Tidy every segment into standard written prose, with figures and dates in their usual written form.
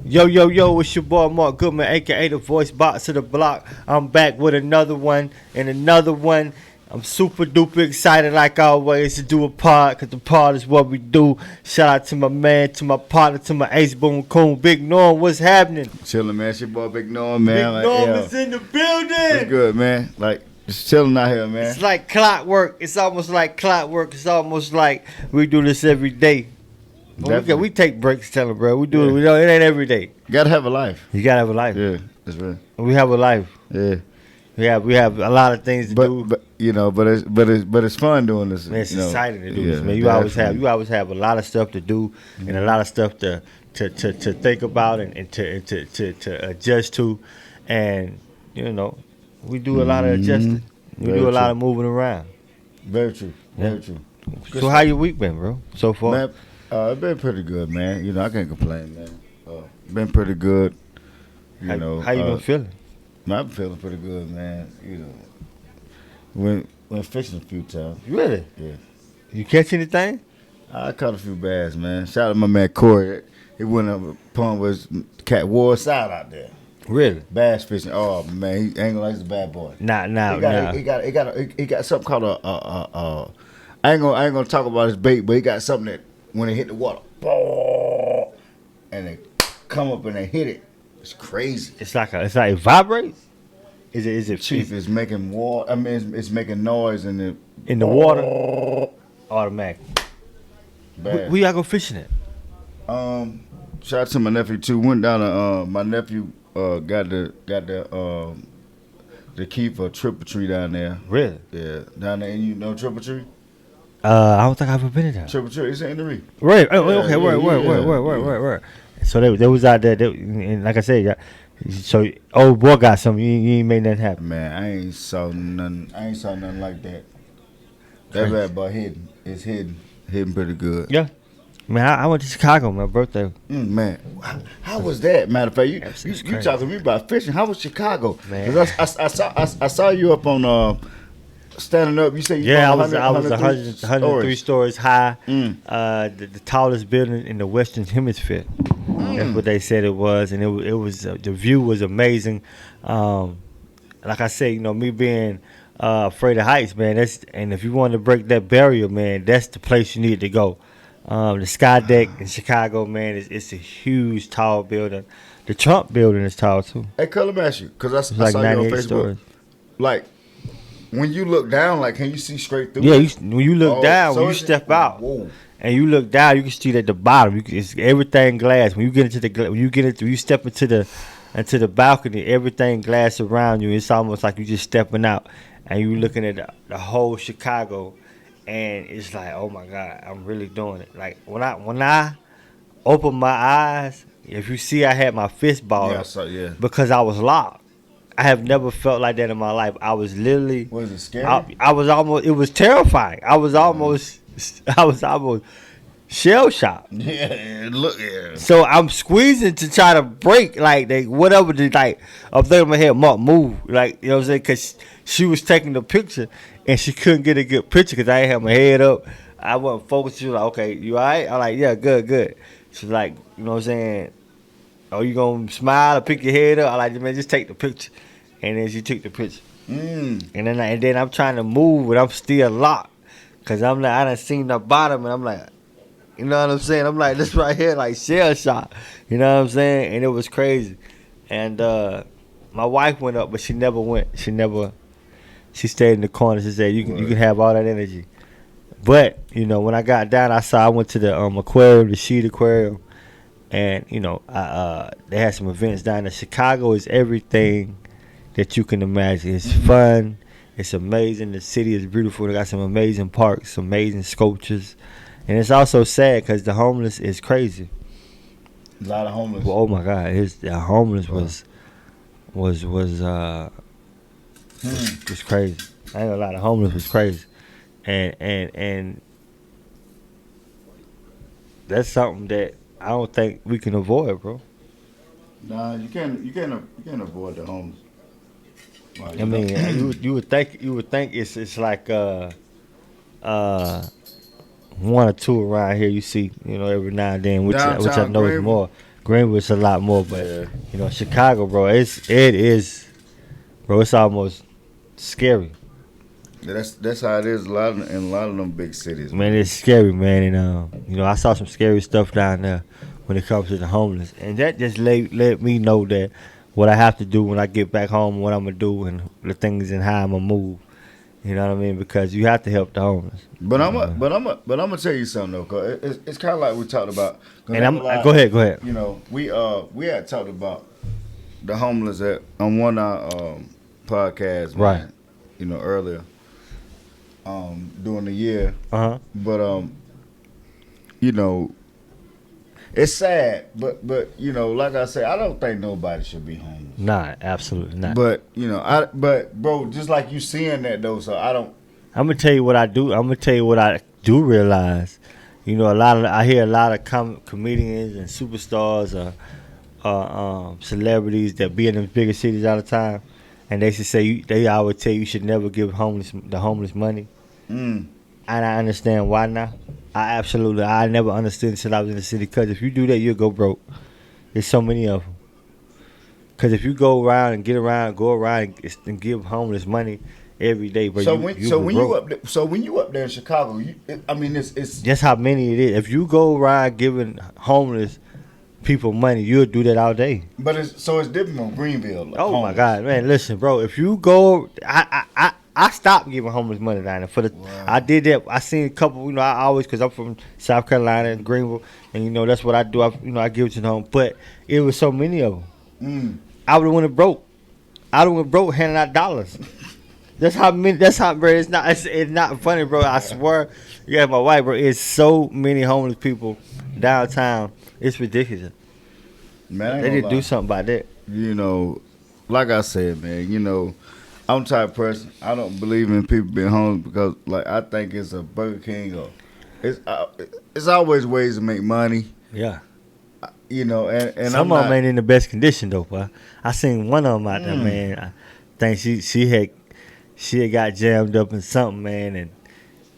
Yo, yo, yo, it's your boy Mark Goodman, aka the voice box of the block. I'm back with another one and another one. I'm super duper excited like always to do a pod, because the pod is what we do. Shout out to my man, to my partner, to my ace boom coon, Big Norm. What's happening? Chilling, man. It's your boy Big Norm, man. Big Norm is in the building. It's good, man. Like, just chilling out here, man. It's like clockwork. It's almost like clockwork. It's almost like we do this every day. We take breaks, tell them, bro. We do it. We know it ain't every day. You gotta have a life. You gotta have a life. Yeah, that's right. We have a life. Yeah. We have a lot of things to do. But it's fun doing this. Man, it's exciting to do yeah, this, man. You always have a lot of stuff to do and a lot of stuff to think about and to adjust to, and we do a lot of adjusting. We do a lot of moving around. Very true. Very true. So how your week been, bro? So far? Man, it's been pretty good, man. I can't complain, man. Been pretty good. How you been feeling? Man, I'm feeling pretty good, man. Went fishing a few times. Really? Yeah. You catch anything? I caught a few bass, man. Shout out to my man Corey. He went up a pond with cat wore side out there. Really? Bass fishing. Oh man, he ain't gonna like the bad boy. Nah. He got something called I ain't gonna talk about his bait, but he got something that when it hit the water, and they come up and they hit it. It's crazy. It's like it vibrates. Is it? Chief is making water. I mean, it's making noise in the water. Automatic. Bad. Where y'all go fishing at? Shout out to my nephew too. Went down to my nephew got the key for Triple Tree down there. Really? Yeah, down there. You know Triple Tree? I don't think I've ever been in there. Triple Tree, it's in the reef. Right. Okay. Word. So they was out there, and like I said, so old boy got something. You ain't made nothing happen. Man, I ain't saw nothing like that. That bad boy hidden pretty good. Yeah. Man, I went to Chicago my birthday. Man, how was that? Matter of fact, you talking to me about fishing. How was Chicago? Man, I saw you up on standing up. You said I was 103 stories high. The tallest building in the Western Hemisphere. That's what they said it was, and it was the view was amazing. Like I said, me being afraid of heights, man. And if you want to break that barrier, man, that's the place you need to go. The Sky Deck in Chicago, man, it's a huge, tall building. The Trump building is tall too. Hey, let me ask you, because I saw you on Facebook. Stories. Like, when you look down, like, can you see straight through? Yeah, when you look down, when you step out, and you look down, you can see at the bottom. It's everything glass. When you get into you step into the balcony, everything glass around you. It's almost like you just stepping out, and you looking at the whole Chicago. And it's like, oh my God, I'm really doing it. Like when I open my eyes, if you see, I had my fist balled up because I was locked. I have never felt like that in my life. I was literally. Was it scary? I was almost. It was terrifying. I was almost shell shocked. Yeah, look. Yeah. So I'm squeezing to try to break whatever the I'm thinking in my head, Mark, move, what I'm saying, because she was taking the picture. And she couldn't get a good picture because I ain't had my head up. I wasn't focused. She was like, okay, you all right? I'm like, yeah, good. She's like, you know what I'm saying? Oh, you going to smile or pick your head up? I'm like, man, just take the picture. And then she took the picture. And then I'm trying to move, but I'm still locked. Because I'm like, I done seen the bottom, and I'm like, you know what I'm saying? I'm like, this right here, like shell shock. You know what I'm saying? And it was crazy. And my wife went up, but she never went. She stayed in the corner. She said, you can have all that energy. But, when I got down, I went to the aquarium, the Sheet Aquarium. And, they had some events down there. Chicago is everything that you can imagine. It's fun. It's amazing. The city is beautiful. They got some amazing parks, some amazing sculptures. And it's also sad because the homeless is crazy. A lot of homeless. Well, oh, my God. The homeless was crazy. I ain't gonna lie, the homeless was crazy, and that's something that I don't think we can avoid, bro. Nah, you can't avoid the homeless. I mean, you would think it's like one or two around here. You see, every now and then, which I know is more. Greenwood's a lot more, but you know, Chicago, bro, it is, bro. It's almost scary. Yeah, that's how it is. In a lot of them big cities. Man, it's scary, man. And you know, I saw some scary stuff down there when it comes to the homeless, and that just let me know that what I have to do when I get back home, what I'm gonna do, and the things and how I'm gonna move. You know what I mean? Because you have to help the homeless. But I'm gonna tell you something though, cause it's kind of like we talked about. And go ahead. You know, we had talked about the homeless on one of our podcasts, right? Man, you know, earlier during the year. But you know, it's sad, but you know, like I said, I don't think nobody should be homeless. Nah, absolutely not. But you know, but bro, just like you seeing that though, so I don't. I'm gonna tell you what I do. I'm gonna tell you what I do realize. You know, I hear a lot of comedians and superstars or celebrities that be in the bigger cities all the time, and they should say they always tell you should never give the homeless money. And I understand why now. I never understood until I was in the city. Because if you do that, you'll go broke. There's so many of them. Because if you go around and and give homeless money every day, but when you up there in Chicago, it's just how many it is. If you go around giving homeless people money, you'll do that all day. But it's different from Greenville. Like oh homeless. My God, man! Listen, bro. If you go, I stopped giving homeless money down there. Wow. I did that. I seen a couple. You know, I always, because I'm from South Carolina and Greenville, and you know that's what I do. I give it to them. But it was so many of them. I would have went broke. I would have went broke handing out dollars. That's how many. That's how, bro. It's not funny, bro. I swear. Yeah, my wife, bro. It's so many homeless people downtown. It's ridiculous. Man, they didn't do something about that. You know, like I said, man. You know, I'm the type of person. I don't believe in people being homeless because, like, I think it's a Burger King or it's always ways to make money. Yeah. You know, and some of them ain't in the best condition though, boy. I seen one of them out there, man. I think she had got jammed up in something, man, and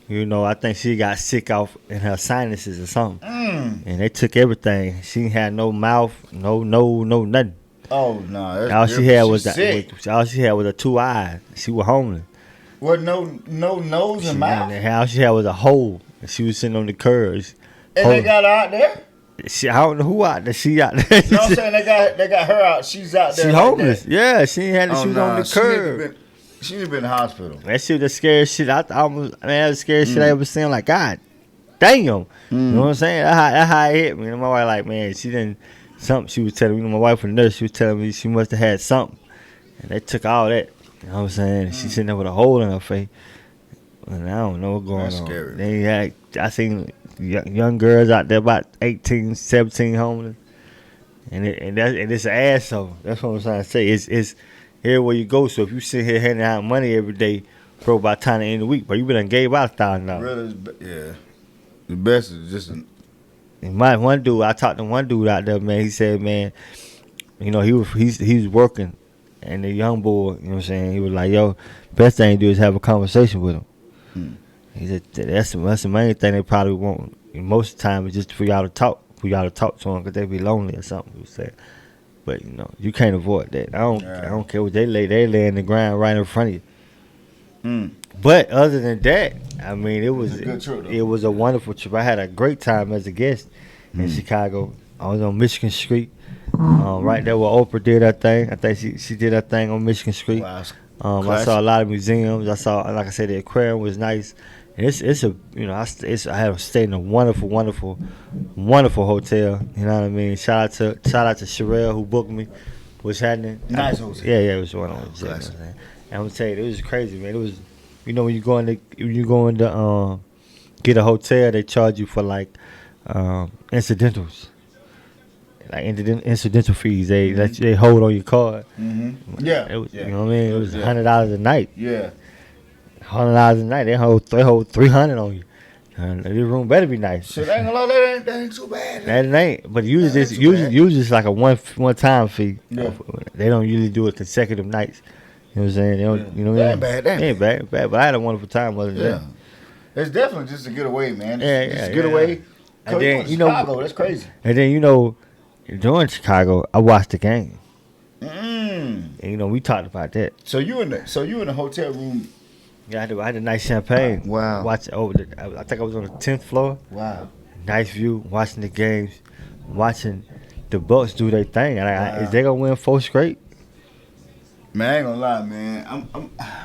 you know, I think she got sick off in her sinuses or something, and they took everything. She had no mouth, no nothing. Oh no! All she had was her 2 eyes. She was homeless. Well, no nose and mouth. All she had was a hole, and she was sitting on the curves. And they got her out there. I don't know who out there. She out there. You know what I'm saying? They got her out. She's out there. She homeless. Yeah, she had. She was on the curb. She need to be in the hospital. That shit was the scariest shit. That was the scariest shit I ever seen. Like, God damn. You know what I'm saying? That's how it hit me. And my wife like, man, she didn't. Something she was telling me. You know, my wife was a nurse. She was telling me she must have had something. And they took all that. You know what I'm saying? She's sitting there with a hole in her face. And I don't know what's going on. Scary. I seen young girls out there about 18, 17 homeless. And it's an asshole. That's what I'm trying to say. It's everywhere you go. So if you sit here handing out money every day, bro, by the time the end of the week, bro, you been gave out $1,000. Really, yeah. The best is just. I talked to one dude out there, man. He said, man, you know, he was working, and the young boy, you know what I'm saying, he was like, yo, best thing to do is have a conversation with him. He said that's the main thing they probably want. Most of the time, is just for y'all to talk to them because they be lonely or something. He said, but you know, you can't avoid that. I don't care what they lay in the ground right in front of you. But other than that, I mean, it was a good trip, it was a wonderful trip. I had a great time as a guest in Chicago. I was on Michigan Street, right there where Oprah did her thing. I think she did her thing on Michigan Street. Wow. I saw a lot of museums. I saw, like I said, the aquarium was nice. And it's a, you know, I had stayed in a wonderful hotel. You know what I mean? Shout out to Sherelle who booked me. What's happening? Nice hotel. Yeah, it was one on the jet. And I'm gonna tell you, it was crazy, man. It was, you know, when you go in to get a hotel, they charge you for like incidentals. Like incidental fees, they hold on your card. Yeah, it was, you know what I mean. It was $100 a night. Yeah, $100 a night. They hold $300 on you. And this room better be nice. Shit, ain't gonna that ain't too bad. That ain't. But usually it's like a one time fee. Yeah. They don't usually do it consecutive nights. You know what I'm saying? They don't. You know what I mean? Bad. Ain't bad. But I had a wonderful time. Wasn't it? It's definitely just a getaway, man. It's a getaway. And then Chicago, that's crazy. And then you know, during Chicago, I watched the game. Mm. And we talked about that. So you in the hotel room? Yeah, I had a nice champagne. Wow. Watch over I think I was on the 10th floor. Wow. Nice view. Watching the games. Watching the Bucks do their thing. And is they gonna win 4 straight? Man, I ain't gonna lie, man.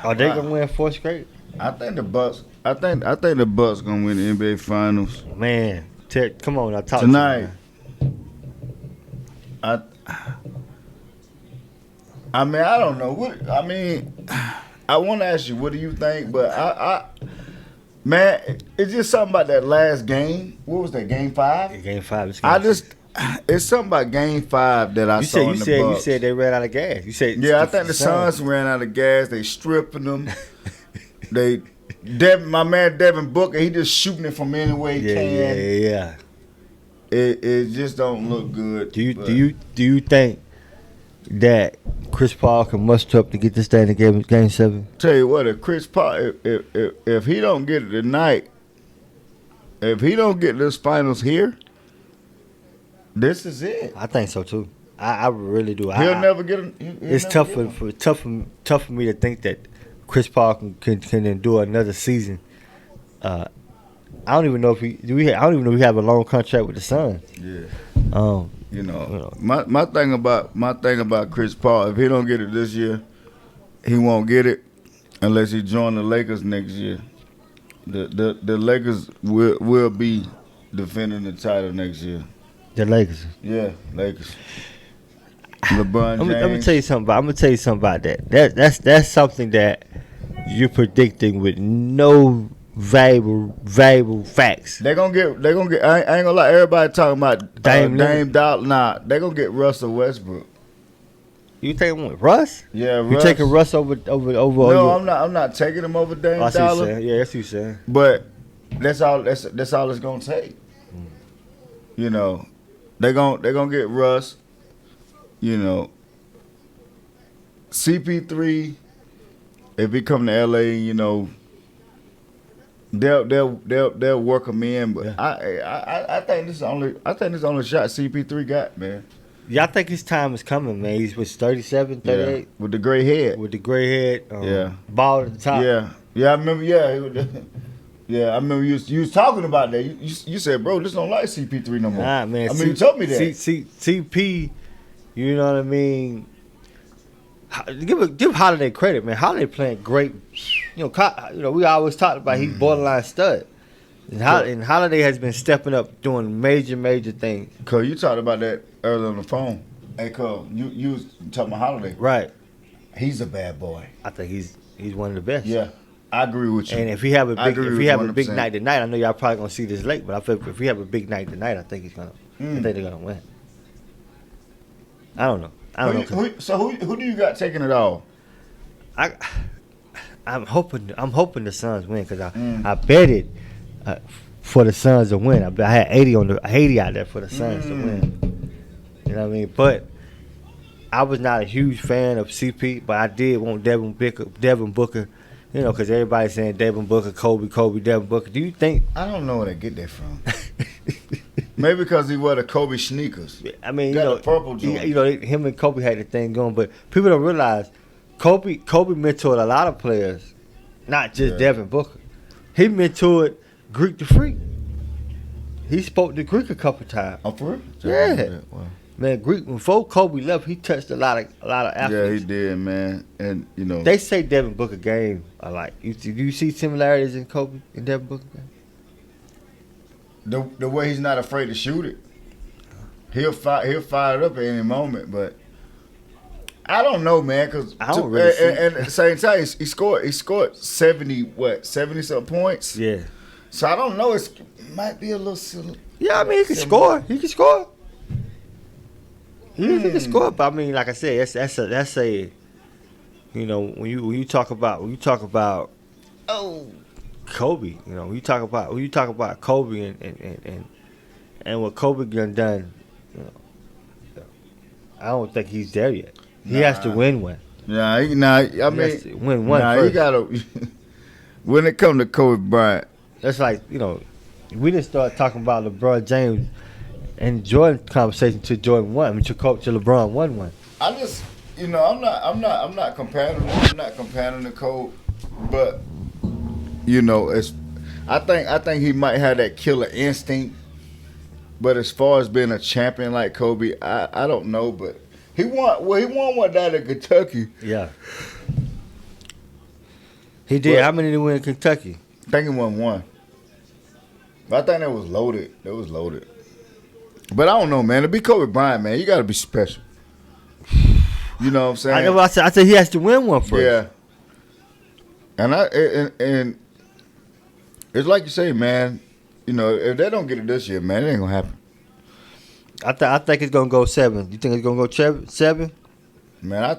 Are they gonna win 4 straight? I think the Bucks. I think the Bucks gonna win the NBA Finals. Man, come on, I talk tonight. To you, I mean, I don't know. I want to ask you, what do you think? But man, it's just something about that last game. What was that, Game 5? Yeah, Game 5. It's something about Game 5 that I saw in the Bucks. You said they ran out of gas. You said I think the Suns ran out of gas. They stripping them. My man Devin Booker, he just shooting it from anywhere he can. Yeah. It just don't look good. Do you think that Chris Paul can muster up to get this thing in game 7? Tell you what, if Chris Paul, if he don't get it tonight, if he don't get this finals here, this is it. I think so too. I really do. He'll never get it. It's tough for me to think that Chris Paul can endure another season. I don't even know if I don't even know if we have a long contract with the Suns. Yeah. My thing about Chris Paul, if he don't get it this year, he won't get it unless he join the Lakers next year. The Lakers will be defending the title next year. The Lakers. Yeah, Lakers. LeBron James. I'm gonna tell you something about that. That's something that you're predicting with no valuable facts. They're gonna get. I ain't gonna lie. Everybody talking about Dame Dollar. Nah, they're gonna get Russell Westbrook. You taking Russ? Yeah, You taking Russ over? No, I'm not taking him over Dame Dollar. Yeah, that's what you saying. But that's all it's gonna take. You know, they're gonna get Russ. You know, CP3. If he come to LA, you know, they'll work him in. But yeah. I think this is the only shot CP3 got, man. Yeah, I think his time is coming, man. He's 37, 38. Yeah. With the gray head. Yeah. Ball at the top. Yeah, I remember. Yeah, I remember you was talking about that. You said, bro, this don't like CP3 no more. Nah, man. I mean, you told me that. CP, you know what I mean? Give Holiday credit, man. Holiday playing great. You know, we always talked about he's borderline stud. And Holiday has been stepping up, doing major things. Cause you talked about that earlier on the phone. Hey, cuz you was talking about Holiday. Right. He's a bad boy. I think he's one of the best. Yeah, I agree with you. And if he have a big 100%. night tonight, I know y'all probably gonna see this late, but I feel if we have a big night tonight, I think he's gonna. I think they're gonna win. I don't know. Who do you got taking it all? I'm hoping the Suns win because I bet it for the Suns to win. I had 80 out there for the Suns to win. You know what I mean? But I was not a huge fan of CP, but I did want Devin Booker. You know, because everybody's saying Devin Booker, Kobe, Devin Booker. Do you think? I don't know where they get that from. Maybe because he wore the Kobe sneakers. I mean, got a purple joint. You know, him and Kobe had the thing going, but people don't realize Kobe mentored a lot of players, not just Devin Booker. He mentored Greek the Freak. He spoke to Greek a couple times. Oh, for real? Yeah. Wow. Man, Greek, before Kobe left, he touched a lot of athletes. Yeah, he did, man. And you know, they say Devin Booker game are like. Do you see similarities in Kobe and Devin Booker game? The way he's not afraid to shoot it, he'll fire it up at any moment. But I don't know, man, because I don't really see. And at the same time, he scored 70 something points. Yeah. So I don't know. It might be a little silly. Yeah, I mean, he can score. He can score. He can score, but I mean, like I said, that's a you know, when you talk about Kobe, you know, when you talk about Kobe and what Kobe done, you know, I don't think he's there yet. He has to win one. Yeah, I mean, win one first. He gotta. When it comes to Kobe Bryant, that's like, you know, we didn't start talking about LeBron James and Jordan conversation to Jordan won. I mean, to LeBron won one. I just, I'm not comparing them. I'm not comparing the Kobe, but it's. I think he might have that killer instinct, but as far as being a champion like Kobe, I don't know. But he won one down in Kentucky. Yeah, he did. How many did he win in Kentucky? I think he won one. But I think that was loaded. That was loaded. But I don't know, man. To be Kobe Bryant, man, you got to be special. You know what I'm saying? I said he has to win one first. Yeah. And it's like you say, man. If they don't get it this year, man, it ain't gonna happen. I think it's gonna go 7. You think it's gonna go 7? Man, I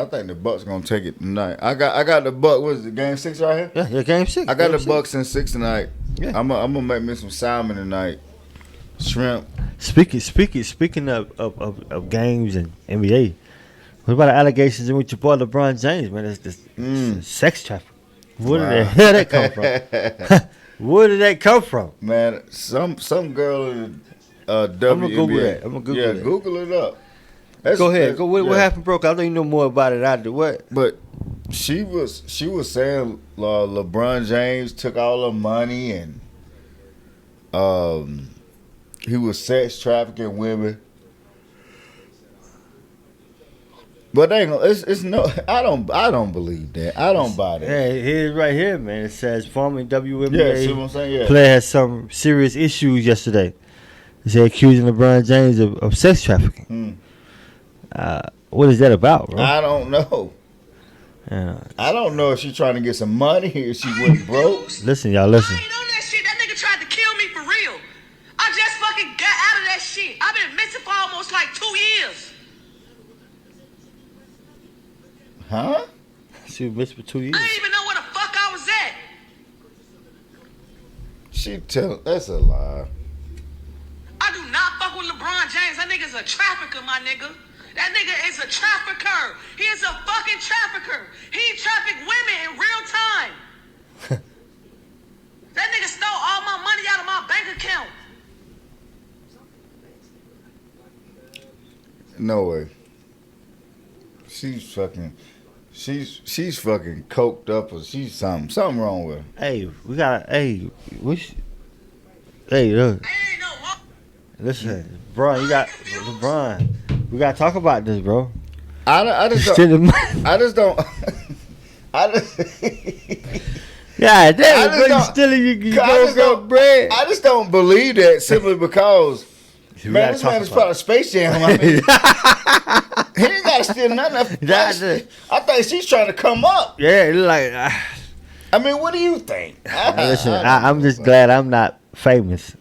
think the Bucks gonna take it tonight. I got the Bucks. What is it? Game 6 right here? Yeah, game 6. I got the Bucks in 6 tonight. Yeah. I'm gonna make me some salmon tonight. Shrimp. Speaking of games and NBA, what about the allegations with your boy LeBron James, man? It's this sex trafficking. Where did the hell that come from? Where did that come from? Man, some girl in WNBA. I'm gonna Google that. that. Google it up. Go ahead. What happened, bro? I know you know more about it. I do. What? But she was saying LeBron James took all her money and he was sex trafficking women. But it's no. I don't believe that. I don't buy that. Yeah, here's right here, man. It says former WNBA see what I'm saying? Yeah. player has some serious issues yesterday. They say accusing LeBron James of sex trafficking. What is that about, bro? I don't know. I don't know if she's trying to get some money or she went broke. Listen, y'all, listen. I ain't on that shit. That nigga tried to kill me for real. I just fucking got out of that shit. I've been missing for almost like 2 years. Huh? She was missing for 2 years. I didn't even know where the fuck I was at. That's a lie. I do not fuck with LeBron James. That nigga's a trafficker, my nigga. That nigga is a trafficker. He is a fucking trafficker. He trafficked women in real time. That nigga stole all my money out of my bank account. No way. She's fucking coked up or she's something wrong with her. Hey, look. Ain't no law. Listen, LeBron, LeBron. We gotta talk about this, bro. I just don't. Yeah, damn, stealing your bread. I just don't believe that simply because man, this man is part of Space Jam. I mean, he ain't gotta steal nothing. I think she's trying to come up. Yeah, it's like. I mean, what do you think? Listen, I'm just glad I'm not famous.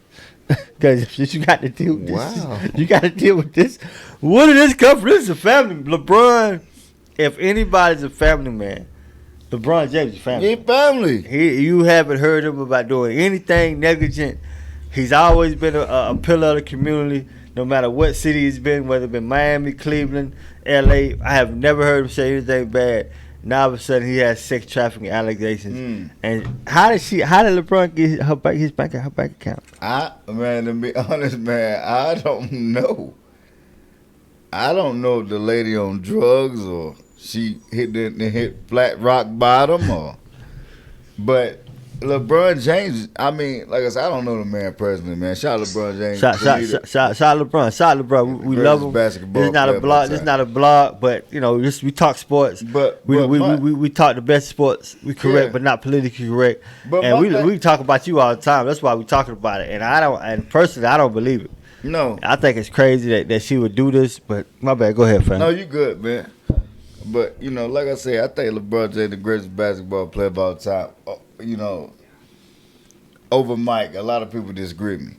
Because you got to deal with this. Wow. You got to deal with this. Where did this come from? This is a family. LeBron, if anybody's a family man, LeBron James is family. He family. You haven't heard him about doing anything negligent. He's always been a pillar of the community, no matter what city he's been, whether it's been Miami, Cleveland, L.A. I have never heard him say anything bad. Now all of a sudden he has sex trafficking allegations. And how did LeBron get his bank account? Man, to be honest, man, I don't know. I don't know if the lady on drugs or she hit flat rock bottom but LeBron James, I mean, like I said, I don't know the man personally, man. Shout out LeBron James. Shout LeBron. Shout LeBron. We love him. Basketball This is not a blog, but we talk sports. We talk the best sports. We correct, but not politically correct. And we talk about you all the time. That's why we talking about it. And personally, I don't believe it. No, I think it's crazy that she would do this. But my bad. Go ahead, fam. No, you good, man. But like I said, I think LeBron James the greatest basketball player of all time. Over Mike, a lot of people disagree with me.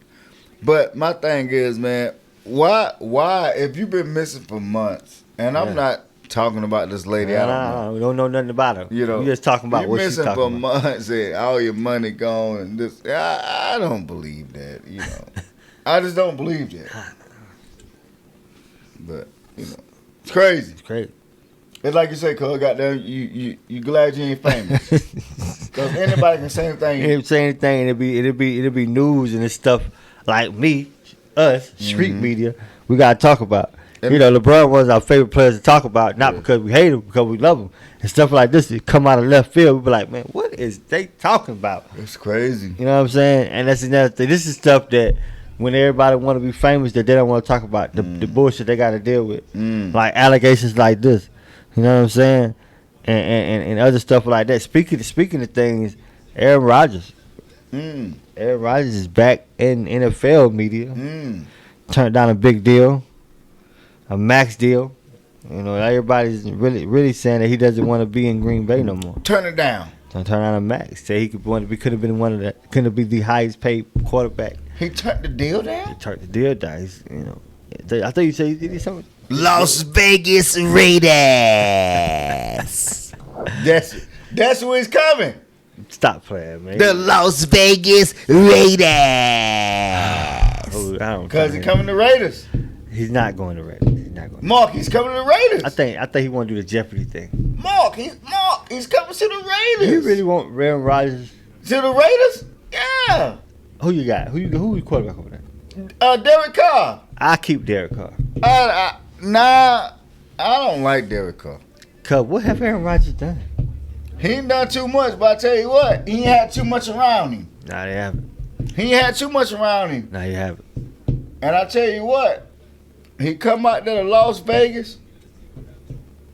But my thing is, man, why if you've been missing for months, and I'm not talking about this lady, we don't know nothing about her. We just talking about what she's talking about. You're missing for months and all your money gone and this. I don't believe that, I just don't believe that. But, it's crazy. It's crazy. It's like you say, cuz, goddamn, you glad you ain't famous. Because anybody can say anything. You say anything, and it'll be news and this stuff like me. us, street media, we gotta talk about. You know, LeBron was our favorite players to talk about, not because we hate him, because we love him. And stuff like this, it come out of left field. We be like, man, what is they talking about? It's crazy. You know what I'm saying? And that's another thing. This is stuff that when everybody want to be famous, that they don't want to talk about the bullshit they got to deal with, like allegations like this. You know what I'm saying? And other stuff like that. Speaking of things, Aaron Rodgers. Aaron Rodgers is back in NFL media. Turned down a big deal, a max deal. You know, everybody's really saying that he doesn't want to be in Green Bay no more. Turn it down. Turn down a max. Say he could have been couldn't be the highest paid quarterback. He turned the deal He down? turned the deal down. He's, you know, I thought you said he did something. Las Vegas Raiders. That's where he's coming. Stop playing, man. The Las Vegas Raiders. I don't. Because he's coming to Raiders. He's not going to Raiders. He's not going. Mark, he's coming to the Raiders. I think he want to do the Jeopardy thing. Mark, he's coming to the Raiders. You really want Aaron Rodgers? To the Raiders? Yeah. Who you got? Who you quarterback over there? Derek Carr. I keep Derek Carr. Nah, I don't like Derek Carr. Cause what have Aaron Rodgers done? He ain't done too much, but I tell you what, he ain't had too much around him. Nah, they haven't. He ain't had too much around him. Nah, you haven't. And I tell you what, he come out there to Las Vegas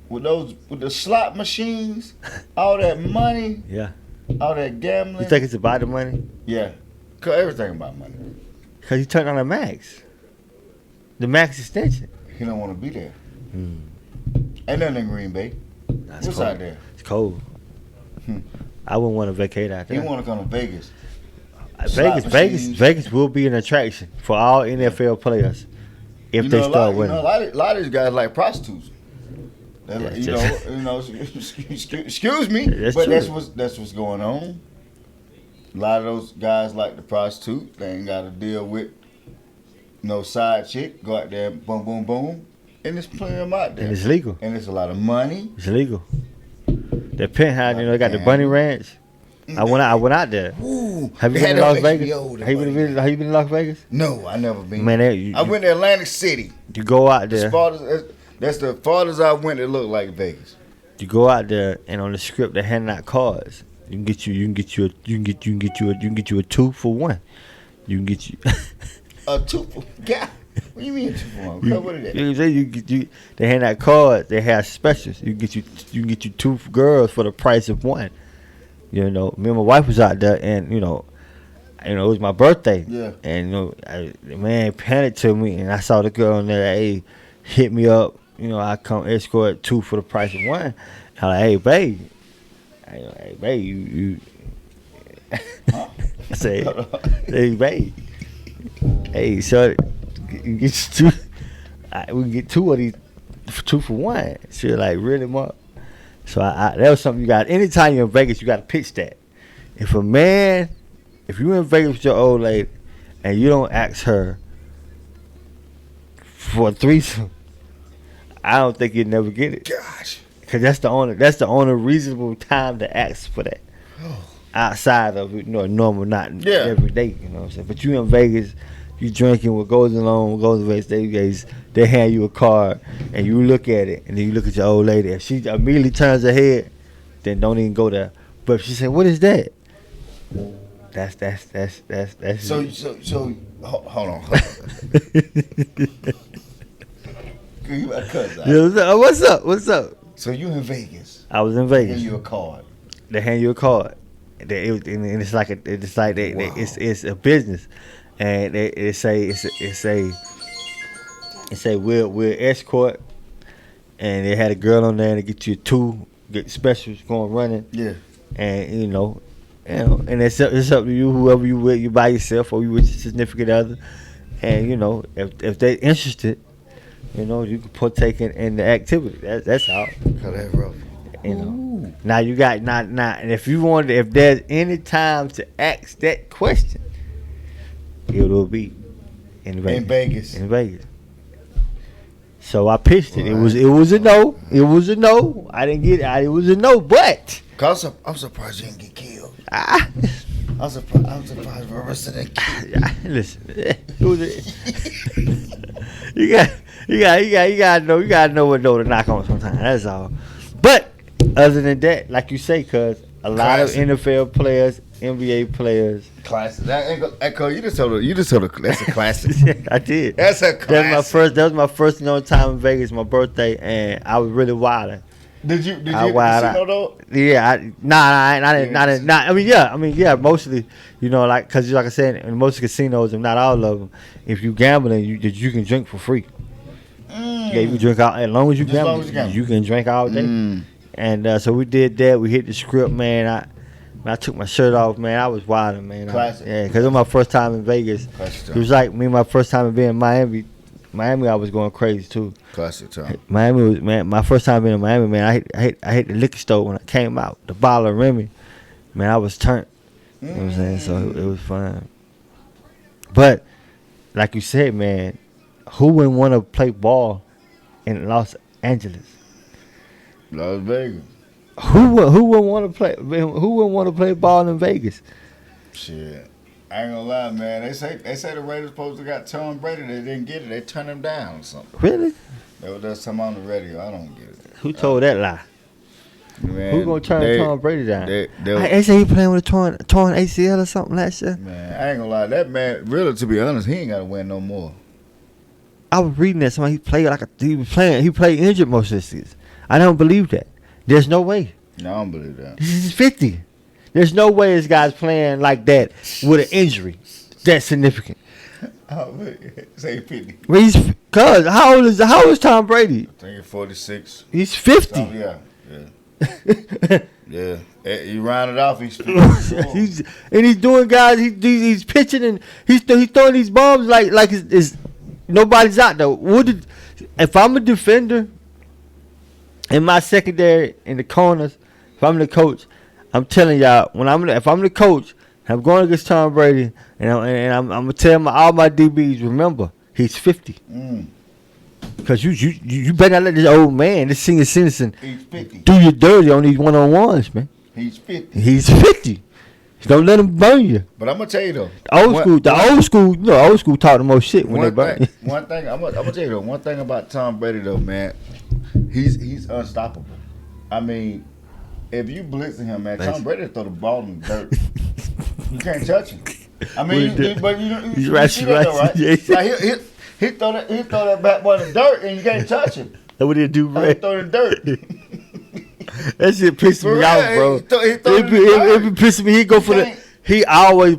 with the slot machines, all that money, Yeah. all that gambling. You think it's about the money? Yeah, cause everything about money. Cause he turned on the max. The max extension. He don't want to be there. Ain't nothing in Green Bay. That's What's cold. out there? It's cold. I wouldn't want to vacate out He there. want to come to Vegas. Vegas will be an attraction for all NFL players if they start winning. A lot of these guys like prostitutes. Yeah, Excuse me, That's but true. that's what's going on. A lot of those guys like the prostitute. They ain't got to deal with no side chick. Go out there, boom, boom, boom, and there's plenty of them out there. And it's legal. And it's a lot of money. It's illegal. The penthouse, they got the Bunny Ranch. I went out there. Ooh, Have you they been had to Las on Vegas? HBO, the Have you been to Las Vegas? No, I never been. Man, I went to Atlantic City. you go out there. That's the farthest I went that looked like Vegas. You go out there, and on the script they're handing out cards. You can get you a 2-for-1. You can get you A 2 for God. What do you mean 2 for 1? What is that? You know what I'm saying? They hand out cards. They have specials. You can get you 2 girls for the price of 1. You know, me and my wife was out there, and you know, it was my birthday. Yeah. And the man panicked to me, and I saw the girl in there. Hey, hit me up. You know, I come escort 2 for the price of 1. I'm like, hey, babe. Hey, babe, you. Huh? I say, hey, babe. Hey, so you get you 2. We can get 2 of these, 2 for 1. She was like, really, Mark? So that was something you got. Anytime you're in Vegas, you got to pitch that. If you're in Vegas with your old lady, and you don't ask her for a threesome, I don't think you'd never get it. Gosh. Cause that's the only reasonable time to ask for that. Outside of a normal, not every day, you know what I'm saying. But you in Vegas, you drinking what goes along, what goes to Vegas. They hand you a card, and you look at it, and then you look at your old lady. If she immediately turns her head, then don't even go there. But if she say, "What is that?" That's. So hold on. You my cousin. Yeah, what's up? So you in Vegas? I was in Vegas. Hand you a card. They hand you a card. And it's like it's a business, and it say we'll escort, and they had a girl on there to get you 2 get specials going running. Yeah. And and it's up to you, whoever you with, you by yourself or you with your significant other, and if they're interested, you can partake in the activity. That's all. Cut that rough. Now you got and if there's any time to ask that question, it will be in Vegas. In Vegas. So I pitched it. It was a no. It was a no. I didn't get it. It was a no, but I'm surprised you didn't get killed. I'm surprised for the rest of that. Listen, you gotta know what door to knock on sometimes. That's all. But other than that, like you say, cuz a lot of NFL players, NBA players. Classic. You just told her that's a classic. I did. That's a classic. That was my first time in Vegas, my birthday, and I was really wilding. Did you casino though? Yeah, I didn't. I mean, yeah, mostly, like, cause like I said, in most casinos, and not all of them, if you gambling, you can drink for free. Yeah, you can drink out as long as you gamble. You can drink all day. And so we did that. We hit the script, man. I took my shirt off, man. I was wilding, man. Classic. Because it was my first time in Vegas. It was like me, my first time being in Miami. Miami, I was going crazy too. Classic time. Miami was, man, my first time being in Miami, man. I hit the liquor store when I came out. The bottle of Remy, man. I was turned. You know what I'm saying? So it was fun. But like you said, man, who wouldn't want to play ball in Los Angeles? Las Vegas. Who wouldn't want to play? Who wouldn't want to play ball in Vegas? Shit. I ain't gonna lie, man. They say the Raiders supposed to got Tom Brady. They didn't get it. They turned him down or something. Really? That's something on the radio. I don't get it. Who told that lie? Man, who gonna turn Tom Brady down? They say he playing with a torn ACL or something last year. Man, I ain't gonna lie. That man, really, to be honest, he ain't gotta win no more. I was reading that somebody he played injured most of this season. I don't believe that. There's no way. No, I don't believe that. He's 50. There's no way this guy's playing like that with an injury that's significant. Say 50. Well, cuz how old is Tom Brady? I think he's 46. He's 50. Oh, yeah. Yeah. You round it off, he's 50. he's doing, guys. He's pitching and he's throwing these bombs like it's nobody's out there. If I'm a defender in my secondary in the corners, if I'm the coach, I'm telling y'all, if I'm the coach, I'm going against Tom Brady, and I'm gonna tell all my DBs, remember, he's 50. Because you better not let this old man, this senior citizen, do you dirty on these one-on-ones, man. He's 50. He's 50. Don't let him burn you. But I'm gonna tell you though, old school talk the most shit when they burn you. One thing I'm gonna tell you though, one thing about Tom Brady though, man, he's unstoppable. I mean, if you blitzing him, man, Tom Brady throw the ball in the dirt. You can't touch him. I mean, he's right. Like he throw that bat ball in the dirt and you can't touch him. That's what he do, man. He throw it in the dirt. That shit pisses me off, bro. It be pissing me. He go for He always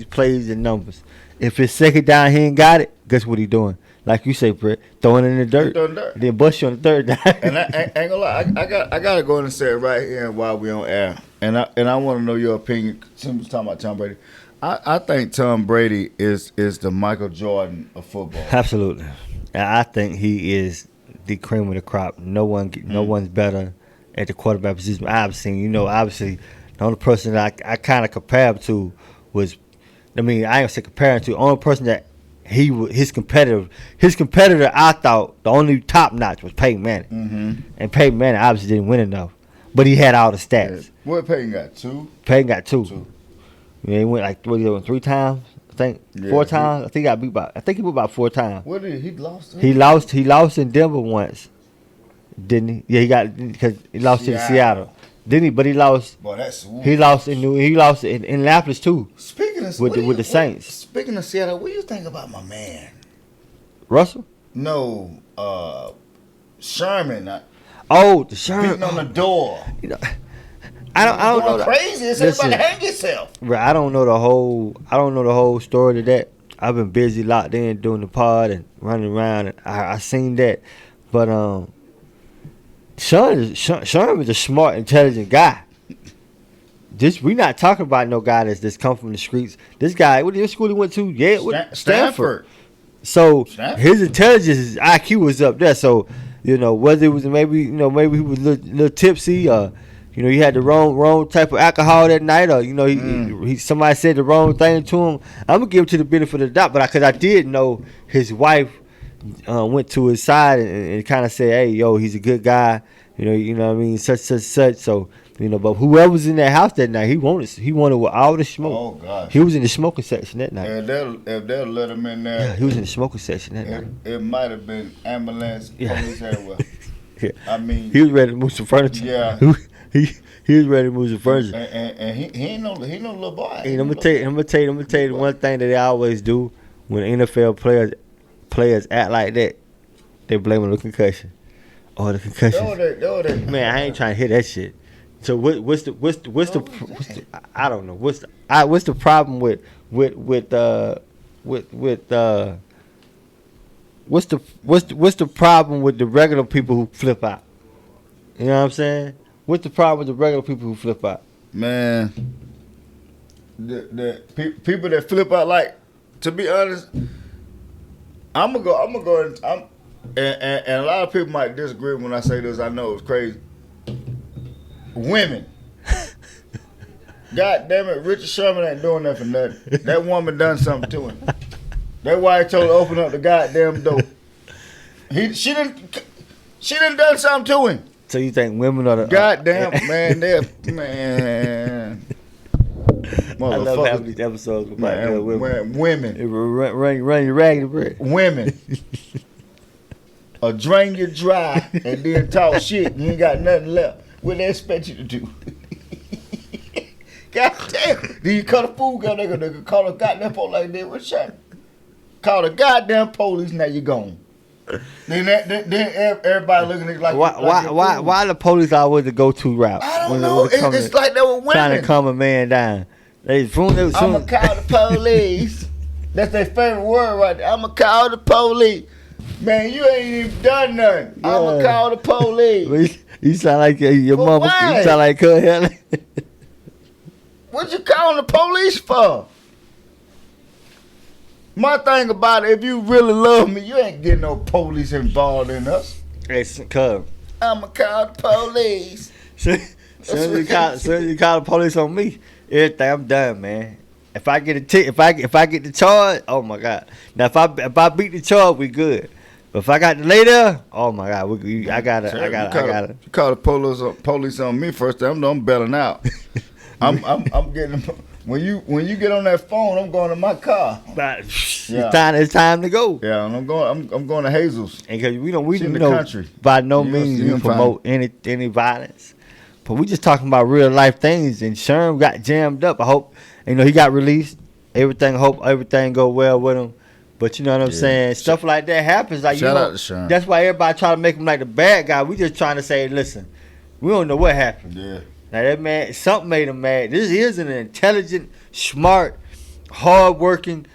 plays the numbers. If it's second down, he ain't got it. Guess what he doing? Like you say, Brett, throwing it in the dirt. Then bust you on the third down. And I ain't gonna lie, I gotta go in and say it right here while we on air. And I want to know your opinion. Since we're talking about Tom Brady, I think Tom Brady is the Michael Jordan of football. Absolutely, and I think he is the cream of the crop. No one's better at the quarterback position I've seen. Obviously, the only person that I kind of compare him to was, I ain't gonna say compare him to. The only person that his competitor, I thought the only top notch was Peyton Manning, and Peyton Manning obviously didn't win enough, but he had all the stats. Yeah. What Peyton got? Two. Peyton got two. Yeah, he went like 3 times. I think 4 times. I think he got beat by. I think he went about 4 times. What did he lost? He lost in Denver once, didn't he? Yeah, he got because he lost in Seattle. Didn't he? But he lost. Boy, that's he lost in Indianapolis too. Speaking of with the Saints. Speaking of Seattle, what do you think about my man Russell? No, Sherman. The Sherman beating on the door. I don't know. Crazy. It's about to hang yourself. Right, I don't know the whole story to that. I've been busy locked in doing the pod and running around, and I seen that, but Sherman is a smart, intelligent guy. We not talking about no guy that's come from the streets. This guy, what school he went to? Yeah, Stanford. So his intelligence, his IQ was up there. So whether it was maybe he was a little tipsy, or he had the wrong type of alcohol that night, or he somebody said the wrong thing to him. I'm gonna give him to the benefit of the doubt, but because I did know his wife went to his side and kind of said, "Hey, yo, he's a good guy." You know what I mean? Such. So You know, but whoever was in that house that night, he wanted with all the smoke. Oh gosh. He was in the smoking section that night. And if they'll let him in there, Yeah, he was in the smoking section that night. it might have been ambulance, Yeah. police everywhere. Yeah. I mean, He was ready to move some furniture. Yeah. he was ready to move some furniture. and he ain't no little boy. And I'm gonna tell you the one thing that they always do when NFL players act like that, they blame on the concussion. Oh, the concussion. Man, I ain't trying to hear that shit. So what's the I don't know what's the problem with what's the problem with the regular people who flip out? You know what I'm saying? What's the problem with the regular people who flip out? Man, the people that flip out, like, to be honest, I'm gonna go and a lot of people might disagree when I say this. I know it's crazy. Women. God damn it, Richard Sherman ain't doing that for nothing. That woman done something to him. That why he told her to open up the goddamn door. She done done something to him. So you think women are the goddamn man? Man. I love having these episodes with women. Run your raggedy bread. Women. Or drain you dry and then talk shit. You ain't got nothing left. What they expect you to do? God damn. Do you call the food girl? They gonna call the goddamn police like that. What's that? Call the goddamn police. Now you gone. Then everybody looking at it like why the police always the go-to route? I don't know. It's like they were women trying to calm a man down. I'ma call the police. That's their favorite word right there. I'ma call the police. Man, you ain't even done nothing. Yeah. I'ma call the police. You sound like your mama. You sound like her. Helen. What you calling the police for? My thing about it, if you really love me, you ain't getting no police involved in us. Hey, cuz. I'ma call the police. Soon as you call the police on me, everything I'm done, man. If I get if I get the charge, oh my God. Now if I beat the charge, we good. But if I got the later, oh my God, I gotta. You call the police on me first. I'm bailing out. I'm getting. When you get on that phone, I'm going to my car. It's time to go. Yeah, and I'm going to Hazel's. And cause we don't country. By no means we promote any violence, but we just talking about real life things. And Sherm got jammed up. I hope he got released. Hope everything go well with him. But you know what I'm saying? Stuff like that happens. Like shout out to Sherm. That's why everybody try to make him like the bad guy. We just trying to say, listen, we don't know what happened. Yeah. Now that man, something made him mad. This is an intelligent, smart, hard-working,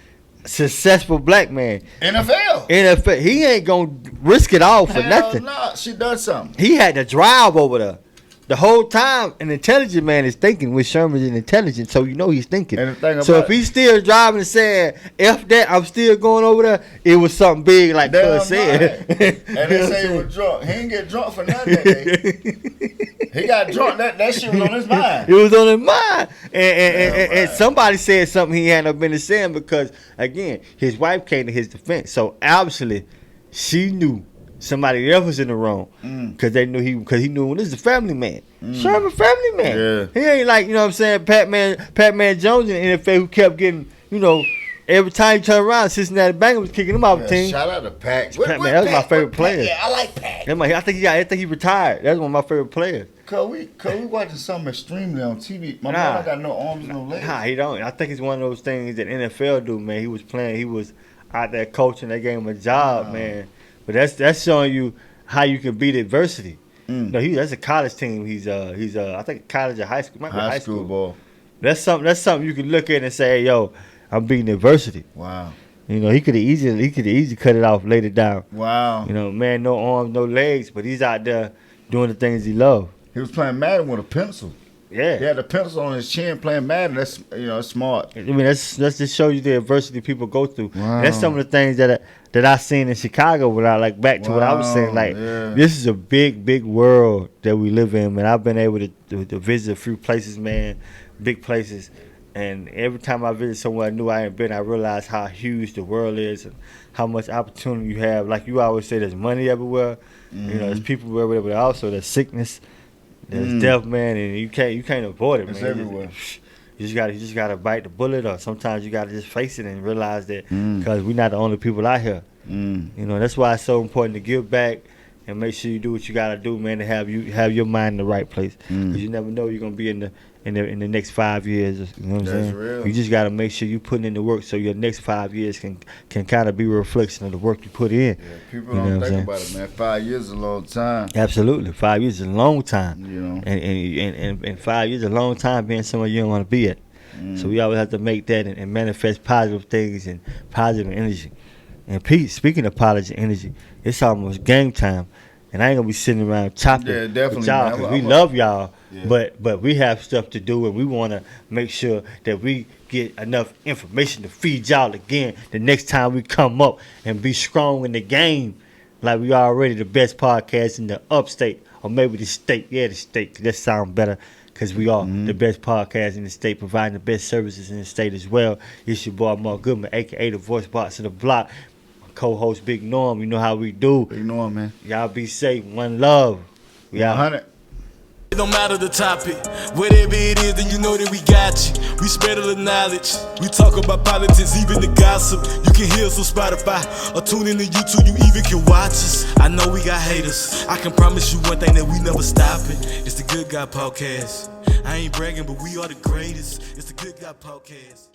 successful black man. NFL. He ain't gonna risk it all for nothing. No, she done something. He had to drive over there. The whole time, an intelligent man is thinking. When Sherman's intelligent, so he's thinking. So if he's still driving and saying, "F that," I'm still going over there. It was something big, like Cuz said. And they say he was drunk. He didn't get drunk for nothing that day. He got drunk. That shit was on his mind. It was on his mind. And somebody said something he hadn't been saying because, again, his wife came to his defense. So obviously, she knew somebody else was in the wrong because he knew this is a family man. Sherman, family man. Yeah. He ain't like, you know what I'm saying, Pat-Man Jones in the NFL who kept getting, every time he turned around, Cincinnati Bengals was kicking him out of the team. Shout out to Pat. Pat-Man, that was my favorite player. Yeah, I like Pat. I think he retired. That's one of my favorite players. Cause we watching something extremely on TV. My man got no arms, no legs. Nah, he don't. I think it's one of those things that NFL do, man. He was out there coaching. They gave him a job, man. But that's showing you how you can beat adversity. No, that's a college team. He's I think college or high school. Might be high school ball. That's something you can look at and say, yo, I'm beating adversity. Wow. He could have easily cut it off, laid it down. Wow. Man, no arms, no legs, but he's out there doing the things he loves. He was playing Madden with a pencil. Yeah. He had a pencil on his chin playing Madden. That's that's smart. That's just show you the adversity people go through. Wow. That's some of the things that I seen in Chicago. What I was saying, this is a big world that we live in, man. I've been able to visit a few places, man, big places, and every time I visit somewhere new I ain't been, I realize how huge the world is and how much opportunity you have. Like you always say, there's money everywhere. There's people everywhere, but also there's sickness. There's death, man, and you can't avoid it, It's man. everywhere. You just gotta bite the bullet, or sometimes you gotta just face it and realize that because we're not the only people out here. You know, that's why it's so important to give back and make sure you do what you gotta do, man, to have your mind in the right place. Because you never know you're gonna be in the next 5 years. You know what I'm saying? Real. You just gotta make sure you putting in the work so your next 5 years can kind of be a reflection of the work you put in. Yeah, people You know don't what I'm think about it, man. 5 years is a long time. Absolutely, 5 years is a long time. You know. And 5 years is a long time being somewhere you don't want to be at. So we always have to make that and manifest positive things and positive energy. And Pete, speaking of positive energy, it's almost game time, and I ain't gonna be sitting around chopping definitely, with y'all man. because we love y'all, Yeah. but we have stuff to do, and we want to make sure that we get enough information to feed y'all again the next time we come up and be strong in the game, like we already the best podcast in the upstate or maybe the state. Yeah, the state. That sound better. Because we are the best podcast in the state, providing the best services in the state as well. It's your boy Marc Goodman, a.k.a. the voice box of the block. My co-host Big Norm, you know how we do. Big Norm, man. Y'all be safe. One love. We out. 100. It don't matter the topic, whatever it is, then you know that we got you. We spread all the knowledge, we talk about politics, even the gossip. You can hear us on Spotify, or tune in to YouTube, you even can watch us. I know we got haters, I can promise you one thing that we never stopping. It's the Good Guy Podcast. I ain't bragging, but we are the greatest. It's the Good Guy Podcast.